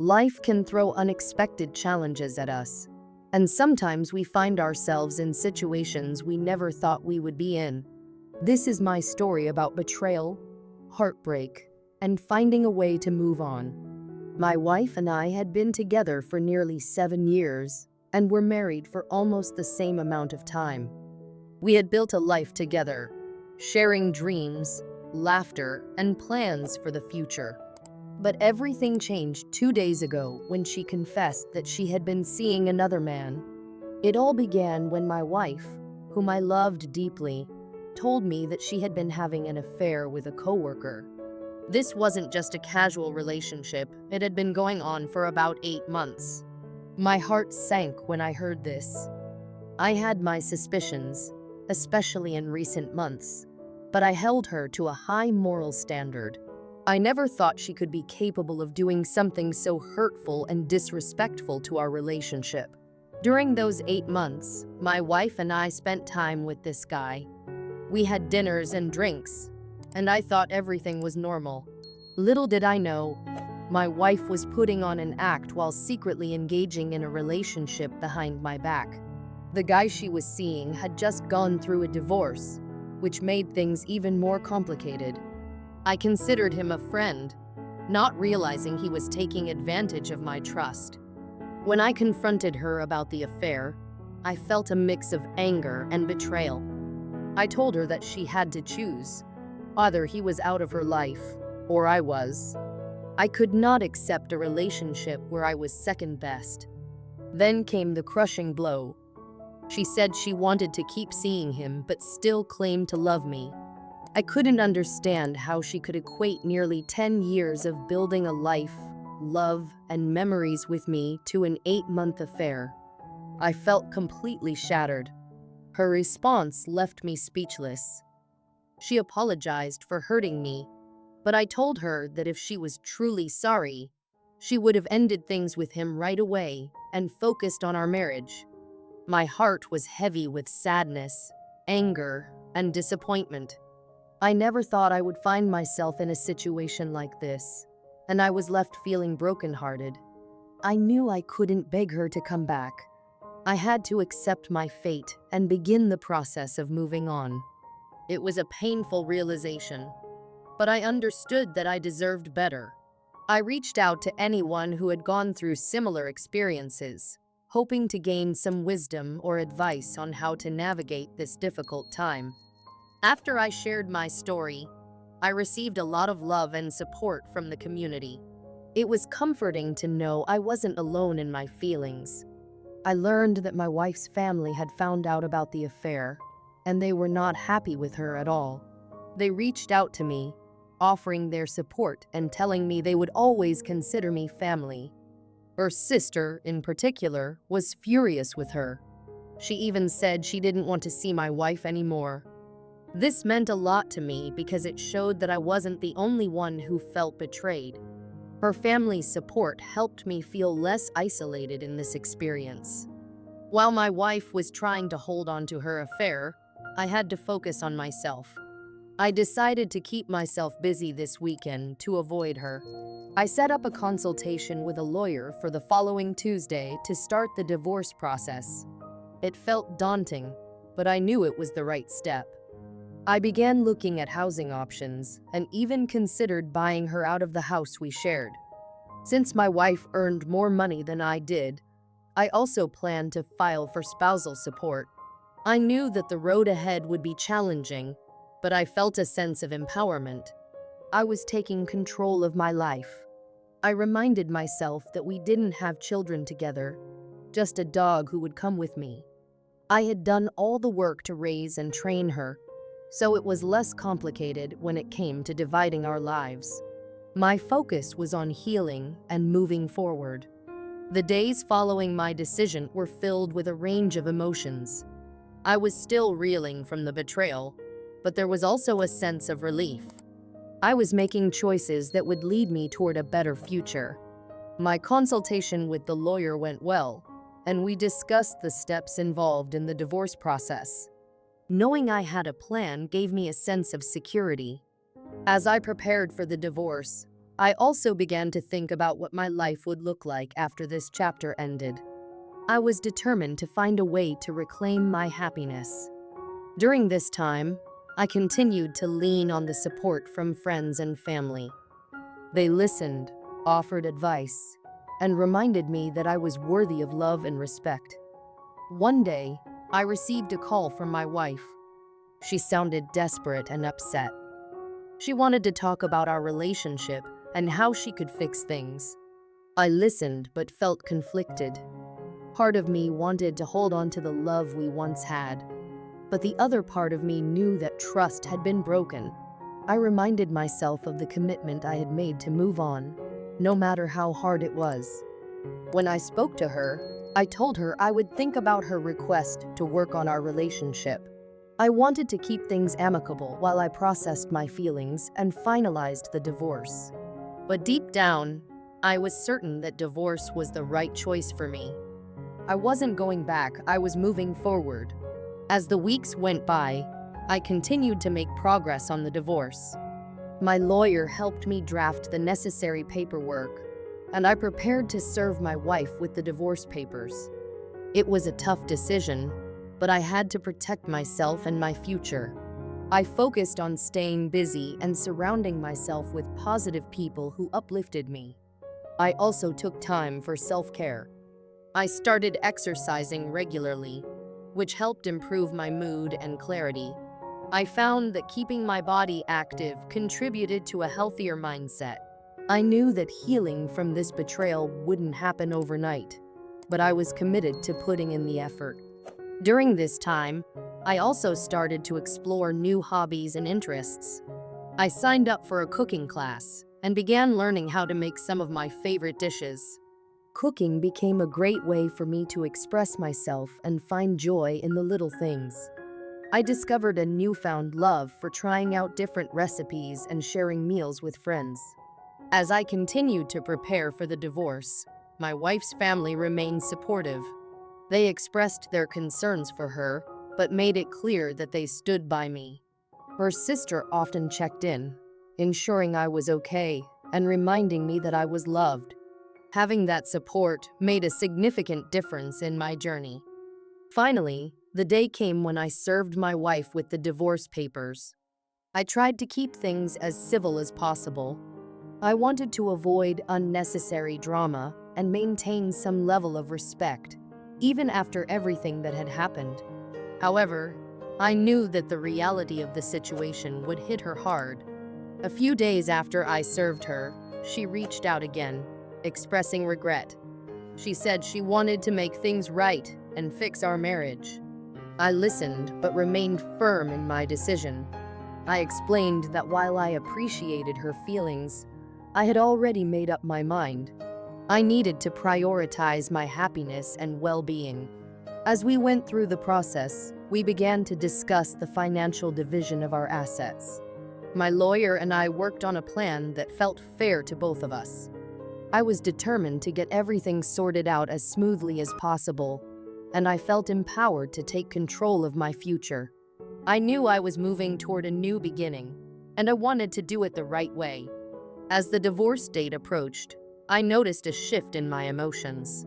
Life can throw unexpected challenges at us, and sometimes we find ourselves in situations we never thought we would be in. This is my story about betrayal, heartbreak, and finding a way to move on. My wife and I had been together for nearly 7 years and were married for almost the same amount of time. We had built a life together, sharing dreams, laughter, and plans for the future. But everything changed 2 days ago when she confessed that she had been seeing another man. It all began when my wife, whom I loved deeply, told me that she had been having an affair with a coworker. This wasn't just a casual relationship, it had been going on for about 8 months. My heart sank when I heard this. I had my suspicions, especially in recent months, but I held her to a high moral standard. I never thought she could be capable of doing something so hurtful and disrespectful to our relationship. During those 8 months, my wife and I spent time with this guy. We had dinners and drinks, and I thought everything was normal. Little did I know, my wife was putting on an act while secretly engaging in a relationship behind my back. The guy she was seeing had just gone through a divorce, which made things even more complicated. I considered him a friend, not realizing he was taking advantage of my trust. When I confronted her about the affair, I felt a mix of anger and betrayal. I told her that she had to choose. Either he was out of her life, or I was. I could not accept a relationship where I was second best. Then came the crushing blow. She said she wanted to keep seeing him but still claimed to love me. I couldn't understand how she could equate nearly 10 years of building a life, love, and memories with me to an 8-month affair. I felt completely shattered. Her response left me speechless. She apologized for hurting me, but I told her that if she was truly sorry, she would have ended things with him right away and focused on our marriage. My heart was heavy with sadness, anger, and disappointment. I never thought I would find myself in a situation like this, and I was left feeling brokenhearted. I knew I couldn't beg her to come back. I had to accept my fate and begin the process of moving on. It was a painful realization, but I understood that I deserved better. I reached out to anyone who had gone through similar experiences, hoping to gain some wisdom or advice on how to navigate this difficult time. After I shared my story, I received a lot of love and support from the community. It was comforting to know I wasn't alone in my feelings. I learned that my wife's family had found out about the affair, and they were not happy with her at all. They reached out to me, offering their support and telling me they would always consider me family. Her sister, in particular, was furious with her. She even said she didn't want to see my wife anymore. This meant a lot to me because it showed that I wasn't the only one who felt betrayed. Her family's support helped me feel less isolated in this experience. While my wife was trying to hold on to her affair, I had to focus on myself. I decided to keep myself busy this weekend to avoid her. I set up a consultation with a lawyer for the following Tuesday to start the divorce process. It felt daunting, but I knew it was the right step. I began looking at housing options and even considered buying her out of the house we shared. Since my wife earned more money than I did, I also planned to file for spousal support. I knew that the road ahead would be challenging, but I felt a sense of empowerment. I was taking control of my life. I reminded myself that we didn't have children together, just a dog who would come with me. I had done all the work to raise and train her, so it was less complicated when it came to dividing our lives. My focus was on healing and moving forward. The days following my decision were filled with a range of emotions. I was still reeling from the betrayal, but there was also a sense of relief. I was making choices that would lead me toward a better future. My consultation with the lawyer went well, and we discussed the steps involved in the divorce process. Knowing I had a plan gave me a sense of security. As I prepared for the divorce, I also began to think about what my life would look like after this chapter ended. I was determined to find a way to reclaim my happiness. During this time, I continued to lean on the support from friends and family. They listened, offered advice, and reminded me that I was worthy of love and respect. One day, I received a call from my wife. She sounded desperate and upset. She wanted to talk about our relationship and how she could fix things. I listened but felt conflicted. Part of me wanted to hold on to the love we once had, but the other part of me knew that trust had been broken. I reminded myself of the commitment I had made to move on, no matter how hard it was. When I spoke to her, I told her I would think about her request to work on our relationship. I wanted to keep things amicable while I processed my feelings and finalized the divorce. But deep down, I was certain that divorce was the right choice for me. I wasn't going back, I was moving forward. As the weeks went by, I continued to make progress on the divorce. My lawyer helped me draft the necessary paperwork, and I prepared to serve my wife with the divorce papers. It was a tough decision, but I had to protect myself and my future. I focused on staying busy and surrounding myself with positive people who uplifted me. I also took time for self-care. I started exercising regularly, which helped improve my mood and clarity. I found that keeping my body active contributed to a healthier mindset. I knew that healing from this betrayal wouldn't happen overnight, but I was committed to putting in the effort. During this time, I also started to explore new hobbies and interests. I signed up for a cooking class and began learning how to make some of my favorite dishes. Cooking became a great way for me to express myself and find joy in the little things. I discovered a newfound love for trying out different recipes and sharing meals with friends. As I continued to prepare for the divorce, my wife's family remained supportive. They expressed their concerns for her, but made it clear that they stood by me. Her sister often checked in, ensuring I was okay and reminding me that I was loved. Having that support made a significant difference in my journey. Finally, the day came when I served my wife with the divorce papers. I tried to keep things as civil as possible. I wanted to avoid unnecessary drama and maintain some level of respect, even after everything that had happened. However, I knew that the reality of the situation would hit her hard. A few days after I served her, she reached out again, expressing regret. She said she wanted to make things right and fix our marriage. I listened but remained firm in my decision. I explained that while I appreciated her feelings, I had already made up my mind. I needed to prioritize my happiness and well-being. As we went through the process, we began to discuss the financial division of our assets. My lawyer and I worked on a plan that felt fair to both of us. I was determined to get everything sorted out as smoothly as possible, and I felt empowered to take control of my future. I knew I was moving toward a new beginning, and I wanted to do it the right way. As the divorce date approached, I noticed a shift in my emotions.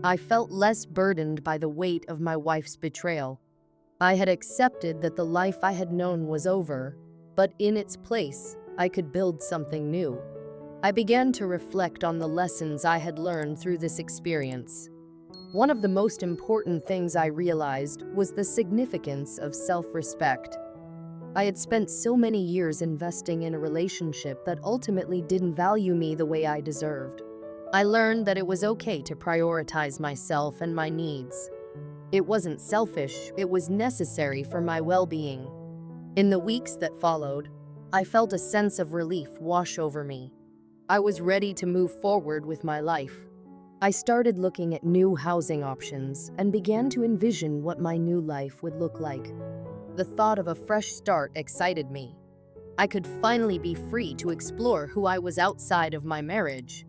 I felt less burdened by the weight of my wife's betrayal. I had accepted that the life I had known was over, but in its place, I could build something new. I began to reflect on the lessons I had learned through this experience. One of the most important things I realized was the significance of self-respect. I had spent so many years investing in a relationship that ultimately didn't value me the way I deserved. I learned that it was okay to prioritize myself and my needs. It wasn't selfish, it was necessary for my well-being. In the weeks that followed, I felt a sense of relief wash over me. I was ready to move forward with my life. I started looking at new housing options and began to envision what my new life would look like. The thought of a fresh start excited me. I could finally be free to explore who I was outside of my marriage.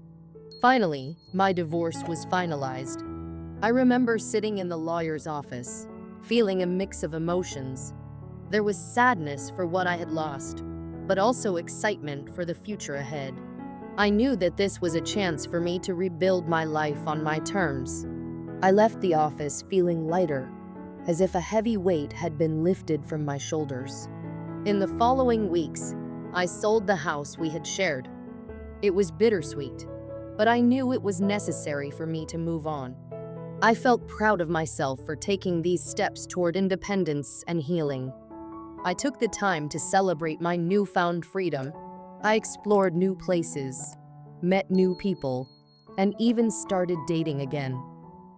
Finally, my divorce was finalized. I remember sitting in the lawyer's office, feeling a mix of emotions. There was sadness for what I had lost, but also excitement for the future ahead. I knew that this was a chance for me to rebuild my life on my terms. I left the office feeling lighter, as if a heavy weight had been lifted from my shoulders. In the following weeks, I sold the house we had shared. It was bittersweet, but I knew it was necessary for me to move on. I felt proud of myself for taking these steps toward independence and healing. I took the time to celebrate my newfound freedom. I explored new places, met new people, and even started dating again.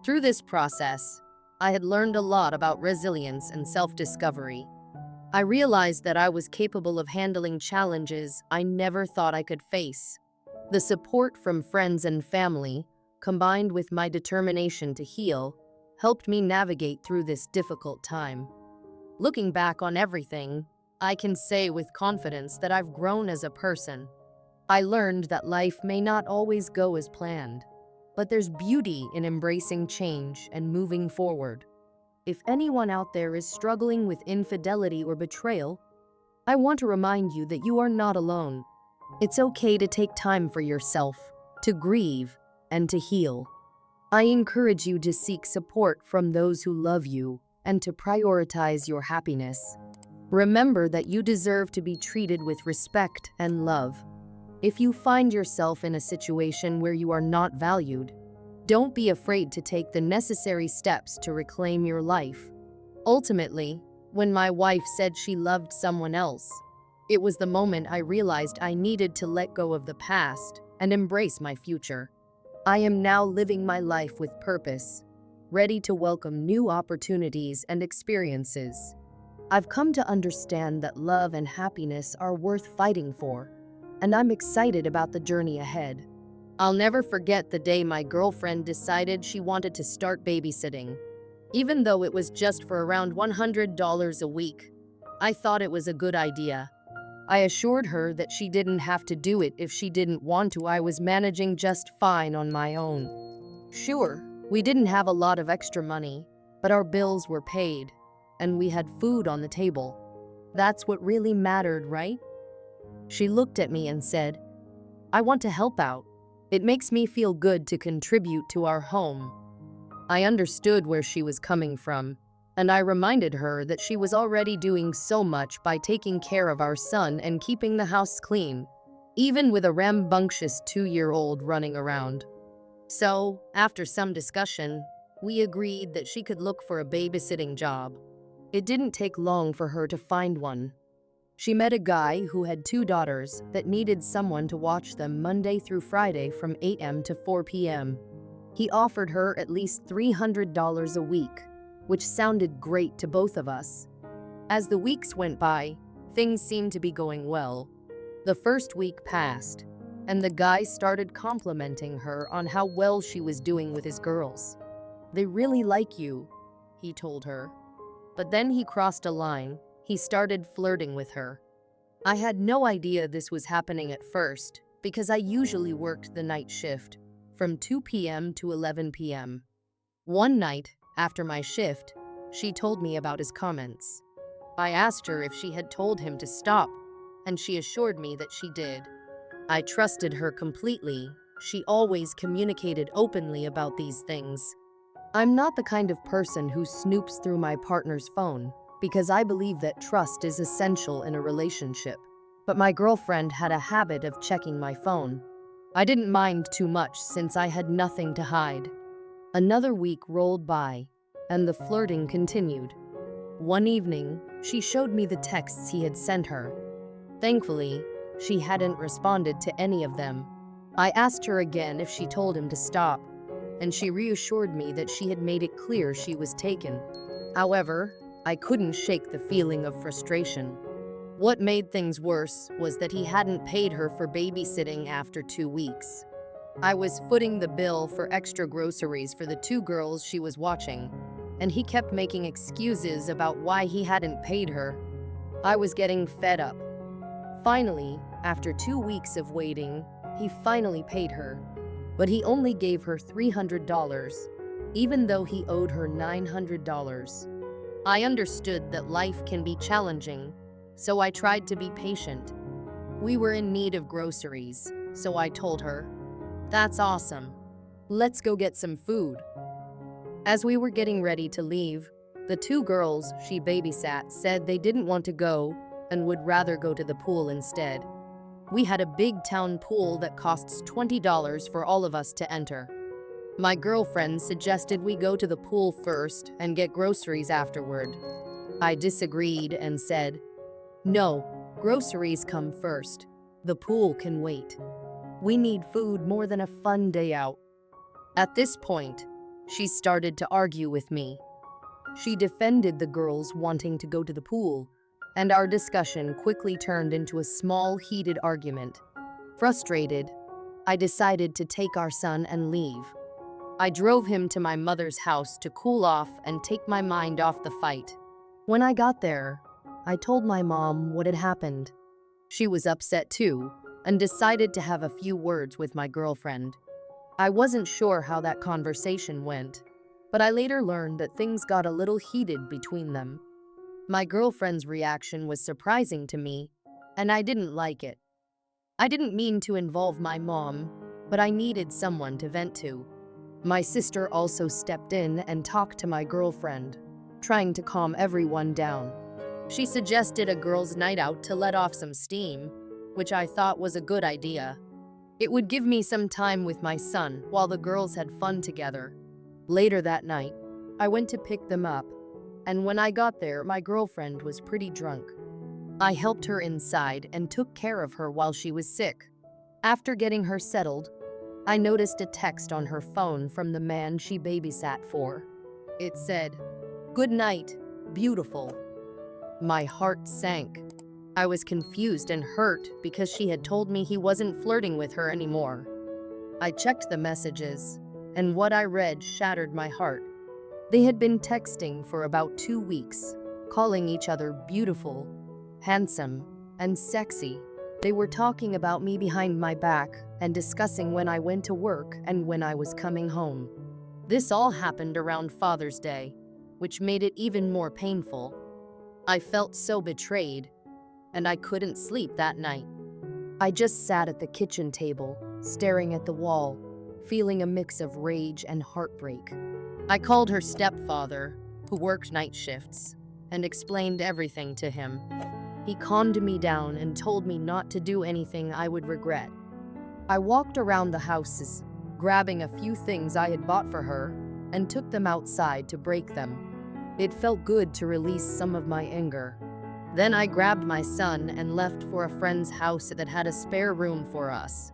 Through this process, I had learned a lot about resilience and self-discovery. I realized that I was capable of handling challenges I never thought I could face. The support from friends and family, combined with my determination to heal, helped me navigate through this difficult time. Looking back on everything, I can say with confidence that I've grown as a person. I learned that life may not always go as planned, but there's beauty in embracing change and moving forward. If anyone out there is struggling with infidelity or betrayal, I want to remind you that you are not alone. It's okay to take time for yourself, to grieve, and to heal. I encourage you to seek support from those who love you and to prioritize your happiness. Remember that you deserve to be treated with respect and love. If you find yourself in a situation where you are not valued, don't be afraid to take the necessary steps to reclaim your life. Ultimately, when my wife said she loved someone else, it was the moment I realized I needed to let go of the past and embrace my future. I am now living my life with purpose, ready to welcome new opportunities and experiences. I've come to understand that love and happiness are worth fighting for, and I'm excited about the journey ahead. I'll never forget the day my girlfriend decided she wanted to start babysitting. Even though it was just for around $100 a week, I thought it was a good idea. I assured her that she didn't have to do it if she didn't want to. I was managing just fine on my own. Sure, we didn't have a lot of extra money, but our bills were paid, and we had food on the table. That's what really mattered, right? She looked at me and said, "I want to help out. It makes me feel good to contribute to our home." I understood where she was coming from, and I reminded her that she was already doing so much by taking care of our son and keeping the house clean, even with a rambunctious 2-year-old running around. So, after some discussion, we agreed that she could look for a babysitting job. It didn't take long for her to find one. She met a guy who had 2 daughters that needed someone to watch them Monday through Friday from 8 a.m. to 4 p.m. He offered her at least $300 a week, which sounded great to both of us. As the weeks went by, things seemed to be going well. The first week passed, and the guy started complimenting her on how well she was doing with his girls. "They really like you," he told her. But then he crossed a line. He started flirting with her. I had no idea this was happening at first because I usually worked the night shift from 2 p.m. to 11 p.m. One night, after my shift, she told me about his comments. I asked her if she had told him to stop, and she assured me that she did. I trusted her completely. She always communicated openly about these things. I'm not the kind of person who snoops through my partner's phone, because I believe that trust is essential in a relationship. But my girlfriend had a habit of checking my phone. I didn't mind too much since I had nothing to hide. Another week rolled by, and the flirting continued. One evening, she showed me the texts he had sent her. Thankfully, she hadn't responded to any of them. I asked her again if she told him to stop, and she reassured me that she had made it clear she was taken. However, I couldn't shake the feeling of frustration. What made things worse was that he hadn't paid her for babysitting after 2 weeks. I was footing the bill for extra groceries for the 2 girls she was watching, and he kept making excuses about why he hadn't paid her. I was getting fed up. Finally, after 2 weeks of waiting, he finally paid her, but he only gave her $300, even though he owed her $900. I understood that life can be challenging, so I tried to be patient. We were in need of groceries, So I told her, "That's awesome. Let's go get some food." As we were getting ready to leave, the two girls she babysat said they didn't want to go and would rather go to the pool instead. We had a big town pool that costs $20 for all of us to enter. My girlfriend suggested we go to the pool first and get groceries afterward. I disagreed and said, "No, groceries come first. The pool can wait. We need food more than a fun day out." At this point, she started to argue with me. She defended the girls wanting to go to the pool, and our discussion quickly turned into a small, heated argument. Frustrated, I decided to take our son and leave. I drove him to my mother's house to cool off and take my mind off the fight. When I got there, I told my mom what had happened. She was upset too, and decided to have a few words with my girlfriend. I wasn't sure how that conversation went, but I later learned that things got a little heated between them. My girlfriend's reaction was surprising to me, and I didn't like it. I didn't mean to involve my mom, but I needed someone to vent to. My sister also stepped in and talked to my girlfriend, trying to calm everyone down. She suggested a girls' night out to let off some steam, which I thought was a good idea. It would give me some time with my son while the girls had fun together. Later that night, I went to pick them up, and when I got there, my girlfriend was pretty drunk. I helped her inside and took care of her while she was sick. After getting her settled, I noticed a text on her phone from the man she babysat for. It said, "Good night, beautiful." My heart sank. I was confused and hurt because she had told me he wasn't flirting with her anymore. I checked the messages, and what I read shattered my heart. They had been texting for about 2 weeks, calling each other beautiful, handsome, and sexy. They were talking about me behind my back and discussing when I went to work and when I was coming home. This all happened around Father's Day, which made it even more painful. I felt so betrayed, and I couldn't sleep that night. I just sat at the kitchen table, staring at the wall, feeling a mix of rage and heartbreak. I called her stepfather, who worked night shifts, and explained everything to him. He calmed me down and told me not to do anything I would regret. I walked around the houses, grabbing a few things I had bought for her, and took them outside to break them. It felt good to release some of my anger. Then I grabbed my son and left for a friend's house that had a spare room for us.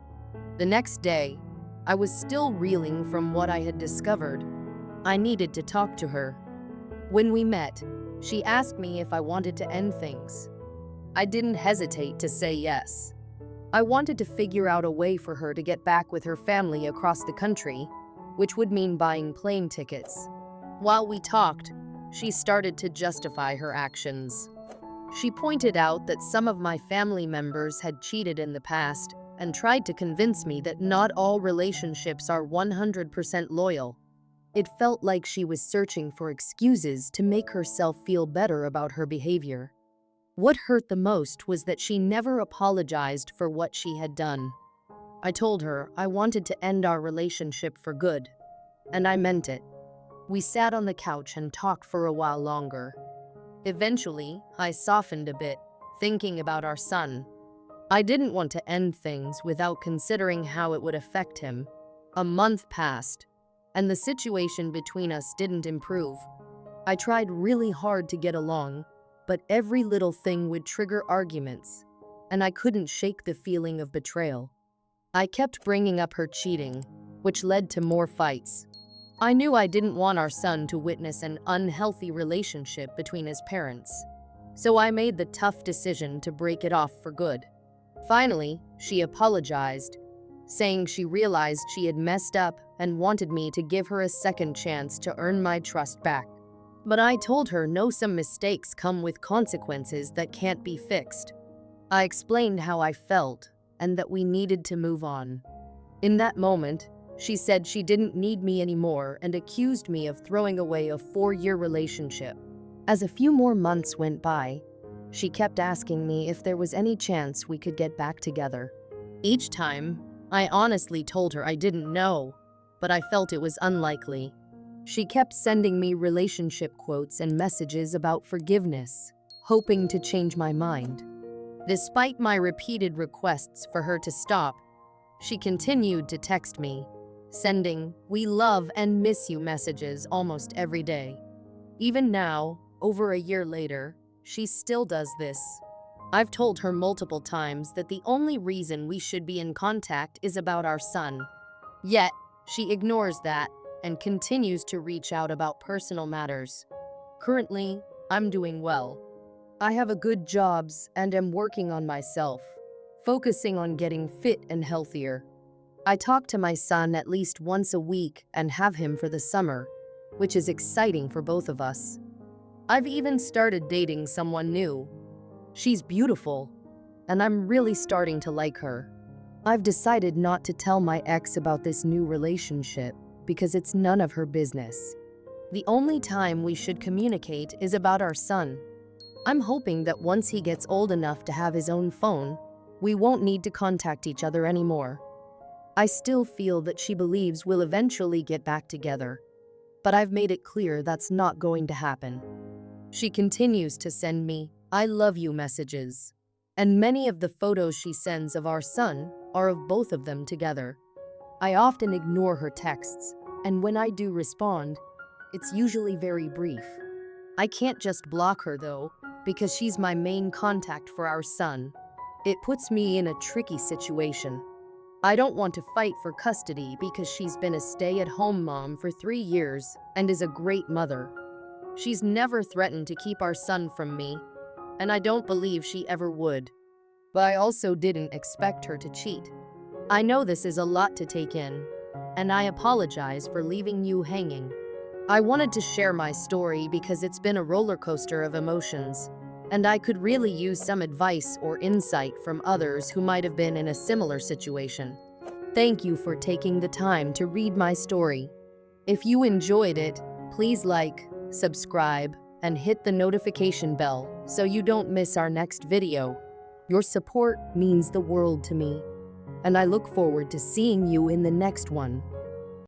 The next day, I was still reeling from what I had discovered. I needed to talk to her. When we met, she asked me if I wanted to end things. I didn't hesitate to say yes. I wanted to figure out a way for her to get back with her family across the country, which would mean buying plane tickets. While we talked, she started to justify her actions. She pointed out that some of my family members had cheated in the past and tried to convince me that not all relationships are 100% loyal. It felt like she was searching for excuses to make herself feel better about her behavior. What hurt the most was that she never apologized for what she had done. I told her I wanted to end our relationship for good, and I meant it. We sat on the couch and talked for a while longer. Eventually, I softened a bit, thinking about our son. I didn't want to end things without considering how it would affect him. A month passed, and the situation between us didn't improve. I tried really hard to get along, but every little thing would trigger arguments, and I couldn't shake the feeling of betrayal. I kept bringing up her cheating, which led to more fights. I knew I didn't want our son to witness an unhealthy relationship between his parents, so I made the tough decision to break it off for good. Finally, she apologized, saying she realized she had messed up and wanted me to give her a second chance to earn my trust back. But I told her some mistakes come with consequences that can't be fixed. I explained how I felt and that we needed to move on. In that moment, she said she didn't need me anymore and accused me of throwing away a 4-year relationship. As a few more months went by, she kept asking me if there was any chance we could get back together. Each time, I honestly told her I didn't know, but I felt it was unlikely. She kept sending me relationship quotes and messages about forgiveness, hoping to change my mind. Despite my repeated requests for her to stop, she continued to text me, sending "we love and miss you" messages almost every day. Even now, over a year later, she still does this. I've told her multiple times that the only reason we should be in contact is about our son. Yet, she ignores that and continues to reach out about personal matters. Currently, I'm doing well. I have a good job and am working on myself, focusing on getting fit and healthier. I talk to my son at least once a week and have him for the summer, which is exciting for both of us. I've even started dating someone new. She's beautiful, and I'm really starting to like her. I've decided not to tell my ex about this new relationship because it's none of her business. The only time we should communicate is about our son. I'm hoping that once he gets old enough to have his own phone, we won't need to contact each other anymore. I still feel that she believes we'll eventually get back together, but I've made it clear that's not going to happen. She continues to send me "I love you" messages, and many of the photos she sends of our son are of both of them together. I often ignore her texts, and when I do respond, it's usually very brief. I can't just block her though, because she's my main contact for our son. It puts me in a tricky situation. I don't want to fight for custody because she's been a stay-at-home mom for 3 years and is a great mother. She's never threatened to keep our son from me, and I don't believe she ever would. But I also didn't expect her to cheat. I know this is a lot to take in, and I apologize for leaving you hanging. I wanted to share my story because it's been a roller coaster of emotions, and I could really use some advice or insight from others who might have been in a similar situation. Thank you for taking the time to read my story. If you enjoyed it, please like, subscribe, and hit the notification bell so you don't miss our next video. Your support means the world to me, and I look forward to seeing you in the next one.